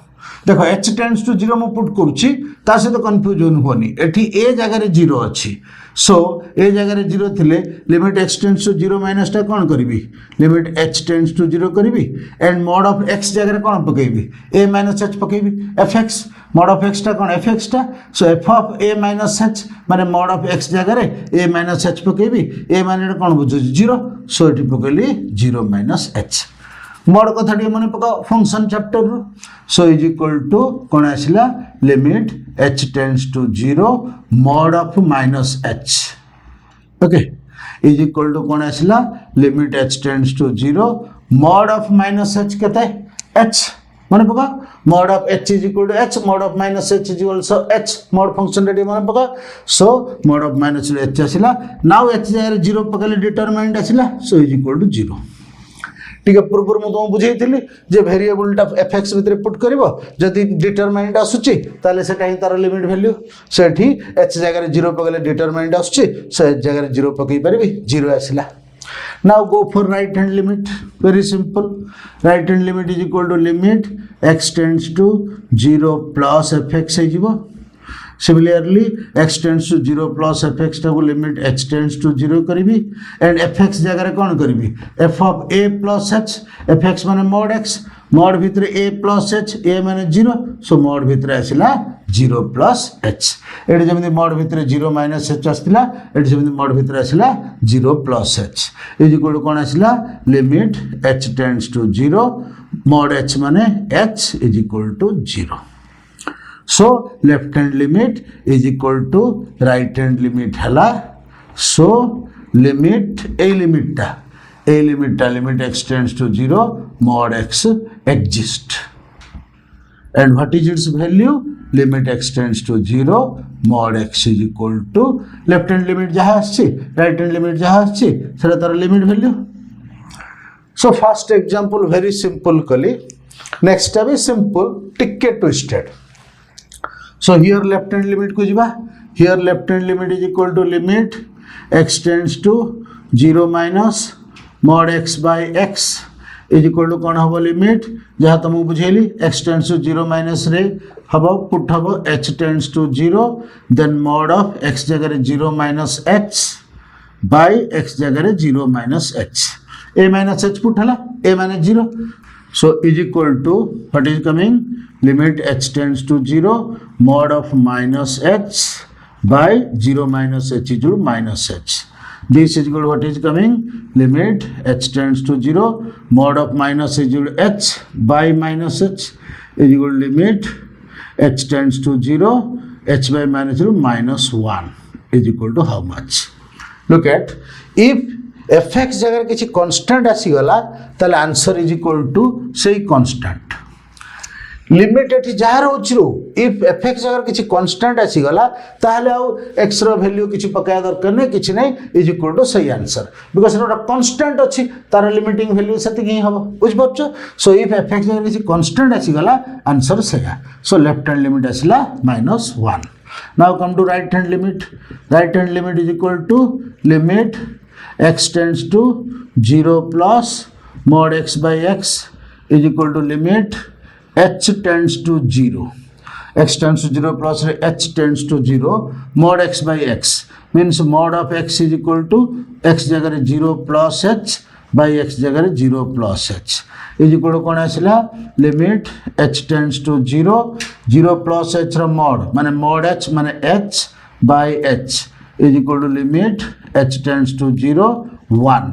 देखो h टेंड्स टू 0 मु पुट करूची ता से तो कंफ्यूजन होनी एठी a जगह रे 0 अछि. सो ए जगह रे 0 थिले limit x tends to 0 minus टा कोन करबी लिमिट h टेंड्स टू 0 करबी एंड mod ऑफ x जगह रे कोन पकेबी a माइनस h पकेबी fx mod ऑफ x टा कोन fx टा so f of a minus h माने mod ऑफ x जगह रे a माइनस h पकेबी a माने कोन बुझु 0 सो एठी पकेली 0 माइनस h mod कथा टी मने पकाओ फंक्शन चैप्टर रो. सो इज इक्वल टू कोन आसिला limit h tends to 0 mod of minus h okay is equal to कोन आसिला limit h tends to 0 mod of minus h केते h मन पका mod of h is equal to h, mod of minus h is also h, mod function ready मन पका. So mod of minus h आसिला. Now h जगह 0 पकले determinant आसिला, so is equal to 0. ठीक है, पूर्व मु तुम बुझेइथिली जे वेरिएबल टा fx भितर पुट करबो जदि डिटरमिनेंट आसुची ताले सेटा ही तार लिमिट वैल्यू सेठी h जगह 0 पकले डिटरमिनेंट आसुची से जगह 0 पकई परबी 0 आसिला. Now go for right hand limit. Very simple. Right hand limit is equal to limit x tends to 0 plus fx है जीवो. Similarly, x tends to 0 plus fx टाको limit h tends to 0 करीबी and fx जगह कौन करीबी f of a plus h. fx माने mod x, mod भितर a plus h, a माने 0, so mod भितर आसिला 0 plus h. एटी जमिति mod भितर 0 minus h आस्तिला, एटी जमिति mod भितर आसिला 0 plus h is equal to कौन आसिला limit h tends to 0 mod h माने h is equal to 0. So left hand limit is equal to right hand limit हला. So limit a limit ta limit x tends to 0 mod x exist. And what is its value? Limit x tends to 0 mod x is equal to left hand limit जहाँ आछि right hand limit जहाँ आछि सेटा तार limit value. So first example very simple कली. Next टा भी simple टिके twisted. So here left hand limit को जीवा. Here left hand limit is equal to limit x tends to 0 minus mod x by x is equal to कौन हबो लिमिट जहाँ तुमको बुझेली x tends to 0 minus रे हबो पुट हबो h tends to 0 then mod of x जगह 0 minus h by x जगह 0 minus h. a minus h put हला a minus 0, so is equal to what is coming limit h tends to 0 mod of minus h by 0 minus h is equal to minus h. This is equal to what is coming limit h tends to 0 mod of minus h is equal to h by minus h is equal to limit h tends to 0 h by minus 0 minus 1 is equal to how much. Look at if fx जगह किसी constant आसी गला ताले answer is equal to say constant. Limit eighty जहाँ रोच रो इफ fx जगह किसी कांस्टेंट आसी गला ताहले आउ x रो वैल्यू किसी पकाया दरकार नै किछि नै इज इक्वल टू सही आंसर बिकॉज़ एटा कांस्टेंट अछि तार लिमिटिंग वैल्यू सेति कि हबो बुझ पछो. सो इफ fx जगह किसी कांस्टेंट आसी गला आंसर सही. सो लेफ्ट हैंड लिमिट आसिला -1. Now come to right hand limit. Right hand limit is equal to limit x tends to 0 plus mod x by x is equal to limit h tends to 0. x tends to 0 plus h tends to 0 mod x by x means mod of x is equal to x जगह 0 plus h by x जगह 0 plus h is equal to कौन आसिला limit h tends to 0 0 plus h row mod माने mod h माने h by h is equal to limit h tends to 0 1.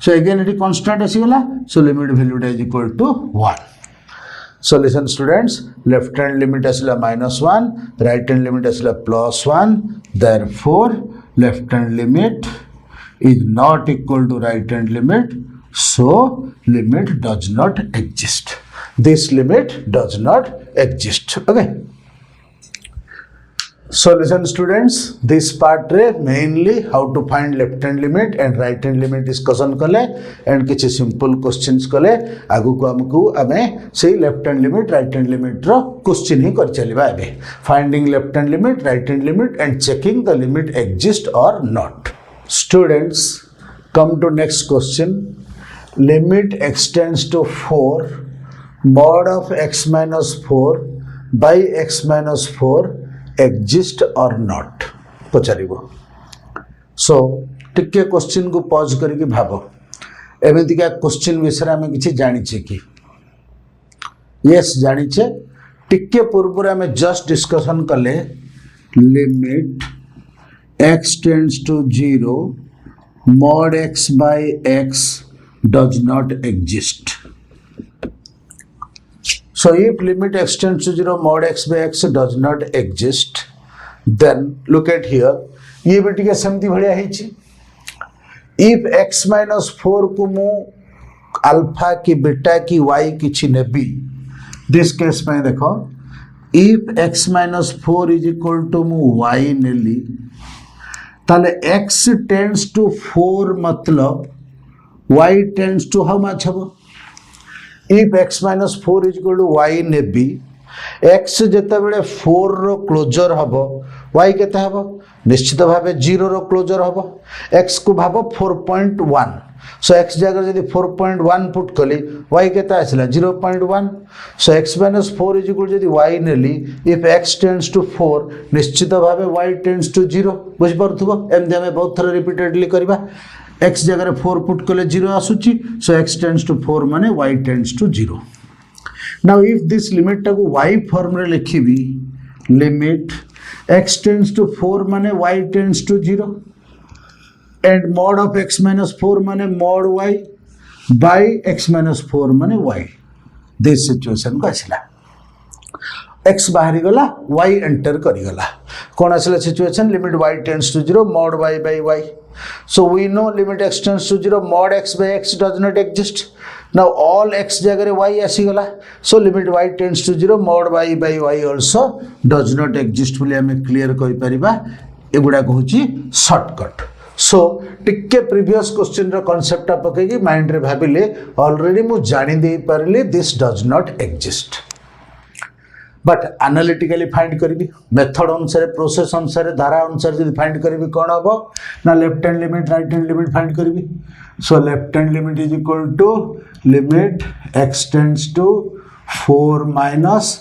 So again it is constant आसीगला, so limit value is equal to 1. So listen students, left hand limit आसिला -1, right hand limit आसिला +1, therefore left hand limit is not equal to right hand limit, so limit does not exist. This limit does not exist. Okay. So listen students, this part रे mainly how to find left hand limit and right hand limit discussion कले and किछि simple questions कले आगु को हमकु आमे से left hand limit right hand limit रो question ही कर चलिबा एबे finding left hand limit right hand limit and checking the limit exist or not. Students, come to next question. Limit x tends to 4 mod of x minus 4 by x minus 4 exist or not पचारिबो. सो टिके क्वेश्चन को पॉज करके भाबो एमिति का क्वेश्चन विषय में किछि जानि छै कि यस जानि छै. टिके पूर्व में जस्ट डिस्कशन कले limit x tends to 0 mod x by x does not exist. So if limit x tends to 0 mod x by x does not exist, then look at here. ये भी टिके समति भड़िया है ची. If x minus 4 को मु अल्फा की बीटा की y किछि नेबी दिस केस में देखो if x minus 4 is equal to मु y नेली ताले x टेंड्स टू 4 मतलब y tends to how much हबो if x minus 4 is equal to y नेबी x जेते बेले 4 रो क्लोजर हबो y केते हबो निश्चित भावे 0 रो क्लोजर हबो x को भाबो 4.1 सो x जगह जदि 4.1 पुट कली y केते आसला 0.1 so x minus 4 is equal जदि y नेली इफ x टेंड्स टू 4 निश्चित भावे y टेंड्स टू 0 बुझ परथबो एम दे हम बहुत थर रिपीटेडली करबा x जगह 4 पुट कले 0 आसुची सो x टेंड्स टू 4 माने y tends to 0 now if this limit टाको y फॉर्म रे लिखिबी लिमिट x टेंड्स टू 4 माने y tends to 0 and mod of x minus 4 माने mod y by x minus 4 माने y दिस सिचुएशन को आसला x बाहरी गला y एंटर करी गला कोन आसला situation limit y tends to 0 mod y by y so we know limit x tends to 0 mod x by x does not exist now all x जगह y आसी गला so limit y tends to 0 mod y by y also does not exist बोली हमें क्लियर करि परिबा एगुडा कहूची शॉर्टकट सो टिके प्रीवियस क्वेश्चन रो कांसेप्ट पकेगी माइंड रे भाबिले ऑलरेडी मु जानि दे परले this does not exist but analytically find करी मेथड अनुसार प्रोसेस अनुसार धारा अनुसार जब फाइंड करी कौन हम ना left hand limit right hand limit find करी so left hand limit is equal to limit x tends to 4 minus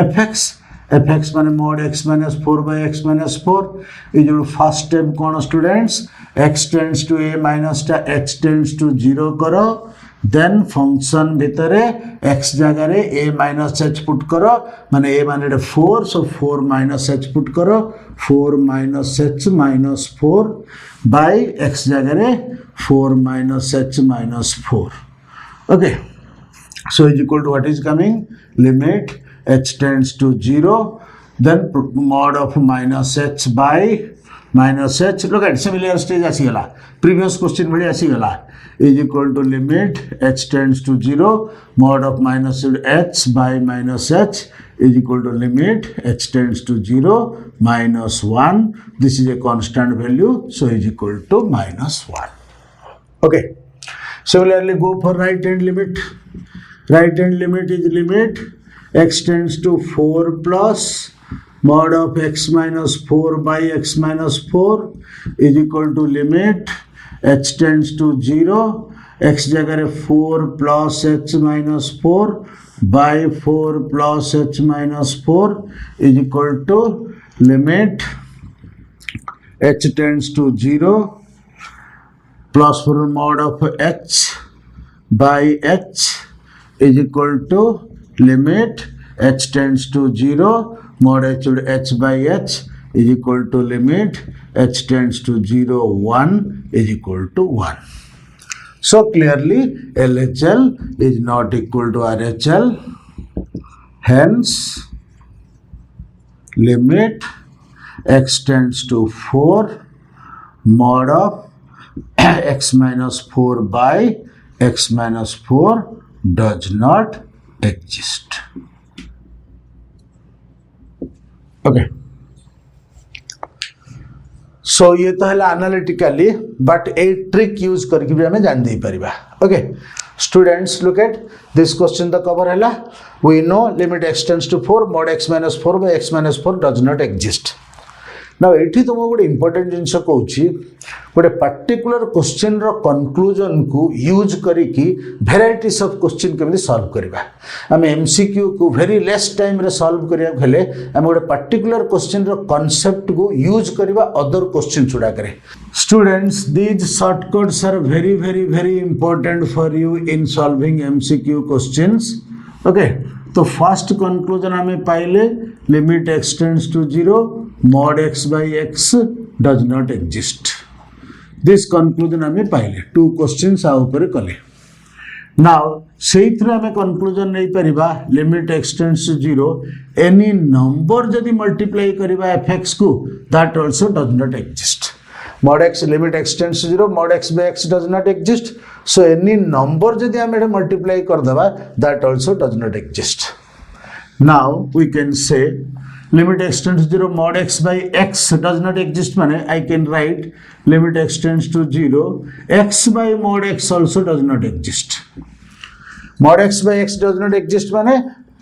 fx माने mod x minus 4 by x minus 4 ये जो फर्स्ट स्टेप कौन students x tends to a minus टा x टेंड्स टू 0 करो देन फंक्शन भितर x जगह रे a माइनस h पुट करो माने a माने 4 सो 4 माइनस h पुट करो 4 minus h minus 4 by x जगह रे 4 minus h minus 4 okay so is equal to what is coming limit h tends to 0 then mod of minus h by minus h look at similar stage आसी गला previous question भली आसी गला is equal to limit h tends to 0 mod of minus h by minus h is equal to limit h tends to 0 minus 1 this is a constant value so is equal to minus 1 okay similarly go for right hand limit is limit x tends to 4 plus mod of x minus 4 by x minus 4 is equal to limit h tends to 0 x जगह 4 plus h minus 4 by 4 plus h minus 4 is equal to limit h tends to 0 plus 4 mod of h by h is equal to limit h tends to 0 mod h by h is equal to limit h tends to 0 1 is equal to 1 so clearly LHL is not equal to RHL hence limit x tends to 4 mod of x minus 4 by x minus 4 does not exist okay so ये तो है analytically but a trick use करके भी हमें जान दे परिबा okay students look at this question the cover हैला we know limit x tends to 4 mod x minus 4 by x minus 4 does not exist now एठी तुम गोटे इंपोर्टेंट जिंस कहूची गोटे पर्टिकुलर क्वेश्चन रो कंक्लूजन को यूज करिकी वेराइटीज ऑफ क्वेश्चन केमि सॉल्व करबा हम एमसीक्यू को वेरी लेस टाइम रे सॉल्व करिया भेले हम गोटे पर्टिकुलर क्वेश्चन रो कांसेप्ट को यूज करबा अदर क्वेश्चन छुडा करे students these shortcuts are very very very important for you in solving MCQ questions okay तो फर्स्ट कंक्लूजन हमें पाइले limit x tends to 0 mod x by x does not exist this conclusion हमें पाइले टू क्वेश्चंस आ ऊपर कले नाउ सेइथरे हमें कंक्लूजन नहीं परिबा limit x tends to 0 any number जदी मल्टीप्लाई करबा fx को that also does not exist mod x limit x tends to 0 mod x by x does not exist so any number जदी हम एटा मल्टीप्लाई कर देबा that also does not exist Now we can say limit x tends to 0 mod x by x does not exist माने I can write limit x tends to 0 x by mod x also does not exist. Mod x by x does not exist माने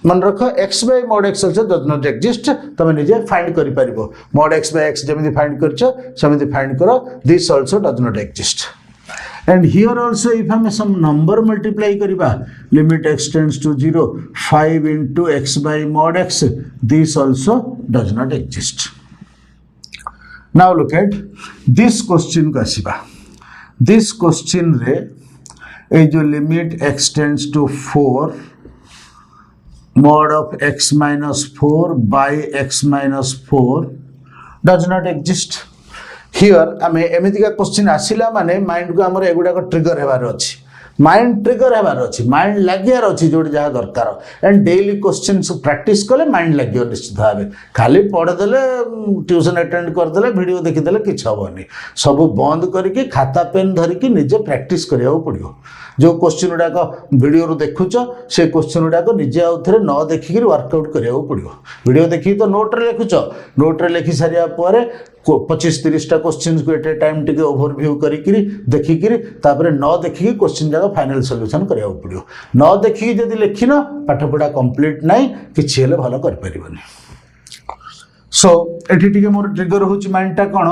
मन रख x by mod x also does not exist. तमे निजे फाइंड करि परिबो mod x by x जेमिति फाइंड करछो सेमिति फाइंड करो this also does not exist. And here also if हम some number multiply करिबा limit x tends to 0 5 into x by mod x this also does not exist. Now look at this question को आसीबा this question रे ए जो limit x tends to 4 mod of x minus 4 by x minus 4 does not exist. Here आमे एमितिका क्वेश्चन आसिला माने माइंड को हमर एगुडा को ट्रिगर हेबार अछि माइंड ट्रिगर हेबार अछि माइंड लागियार अछि जोडी जहा दरकार एंड डेली क्वेश्चंस प्रैक्टिस कले माइंड लागियो निश्चित भाबे खाली पढ देले ट्यूशन अटेंड कर देले वीडियो देखि देले किछ होबनी सब बंद करके खाता पेन धरि के निजे प्रैक्टिस करियो पड़ियो जो क्वेश्चन गुडा को वीडियो रो देखुच से क्वेश्चन गुडा को निजे आउथरे न देखि के वर्कआउट करियो पड़ियो वीडियो देखि तो नोट रे लिखुच नोट रे लिखि सारिया परे 25-30 टा क्वेश्चंस को एट ए टाइम टिके ओवरव्यू करिकिरी देखिकिरी तापरे न देखिकी क्वेश्चन जागा फाइनल सॉल्यूशन करिया पड़ियो न देखिकी जदी लिखिन पाठ पढा कंप्लीट नाही किछि हेले भलो कर परिबनी. सो एठी टिके मोर ट्रिगर होची माइंड टा कोन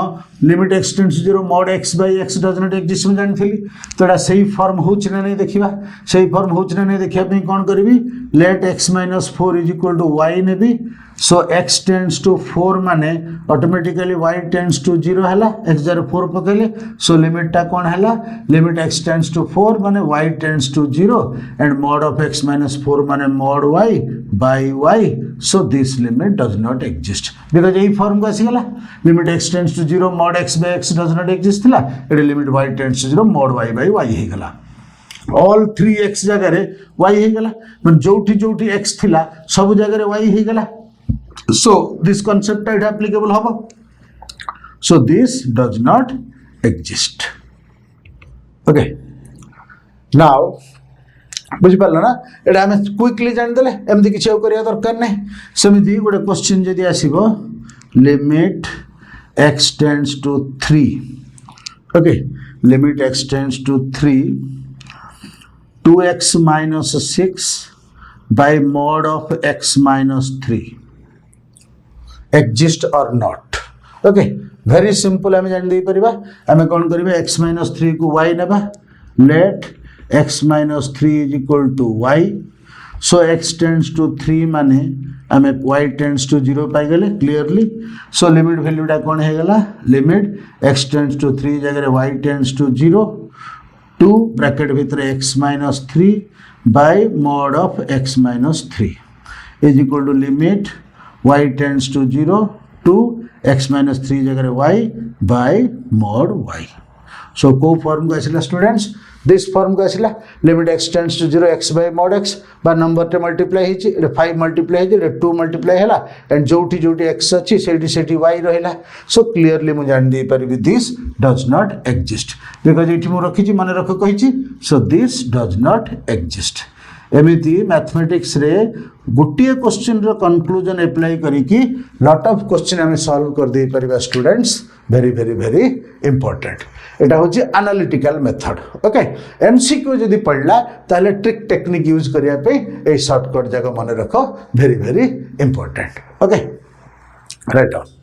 limit x tends to 0 mod x by x does not exist मैं जानथिली तो एटा सही फॉर्म होची ना नहीं देखिबा सही फॉर्म होची ना नहीं देखिया पे कोन करबी लेट x - 4 = y नेबी सो x टेंड्स टू 4 माने ऑटोमेटिकली y टेंड्स टू 0 हला x 4 पकेले सो लिमिट टा कोन हला लिमिट x टेंड्स टू 4 माने y tends to 0 and mod of x - 4 माने mod y by y so this limit does not exist because এই फॉर्म को आसी गला limit x tends to 0 mod x by x does not exist थिला एडी limit y tends to 0 mod y by y हे गला all 3x जगह रे y हे गला मन जोठी जोठी x थिला सब जगह रे y हे गला. So this concept is applicable hobo. So this does not exist. Okay. Now बुझि पारला ना एटा हम क्विकली जान देले एमदी किछ करिया दरकार नै समिति गोटे क्वेश्चन जदी आसीबो limit x tends to 3 okay limit x tends to 3 2x minus 6 by mod of x minus 3 exist or not. Okay very simple हमें जान दे परिबा हमें कोन करबे x minus 3 को y नेबा let x minus 3 is equal to y so x tends to 3 माने हमें y tends to 0 पाई गेले क्लियरली so लिमिट वैल्यू टा कोन हे गला लिमिट x tends to 3 जगह रे y tends to 0 2 ब्रैकेट भीतर x minus 3 by mod of x minus 3 is equal to limit y tends to 0 to x minus 3 जगह रे y by mod y. So को फॉर्म को आसिला स्टूडेंट्स दिस फॉर्म को आसिला limit x tends to 0 x by mod x बा नंबर टे मल्टीप्लाई हिची रे 5 मल्टीप्लाई हिची रे 2 मल्टीप्लाई हला एंड जोठी जोठी x अछि सेठी सेठी y रहला सो क्लियरली मु जान दे परबी this does not exist because इठी मु रखिची माने रख कहिची so this does not exist. एमिति मैथमेटिक्स रे गोटे क्वेश्चन रो कंक्लूजन अप्लाई करी कि लॉट ऑफ क्वेश्चन हमें सॉल्व कर दे परिबा students very very very important एटा होची एनालिटिकल मेथड. ओके एमसीक्यू जदी पढ़ला ताले ट्रिक टेक्निक यूज करिया पे ए शॉर्टकट जगह माने रखो very very important. Okay right on.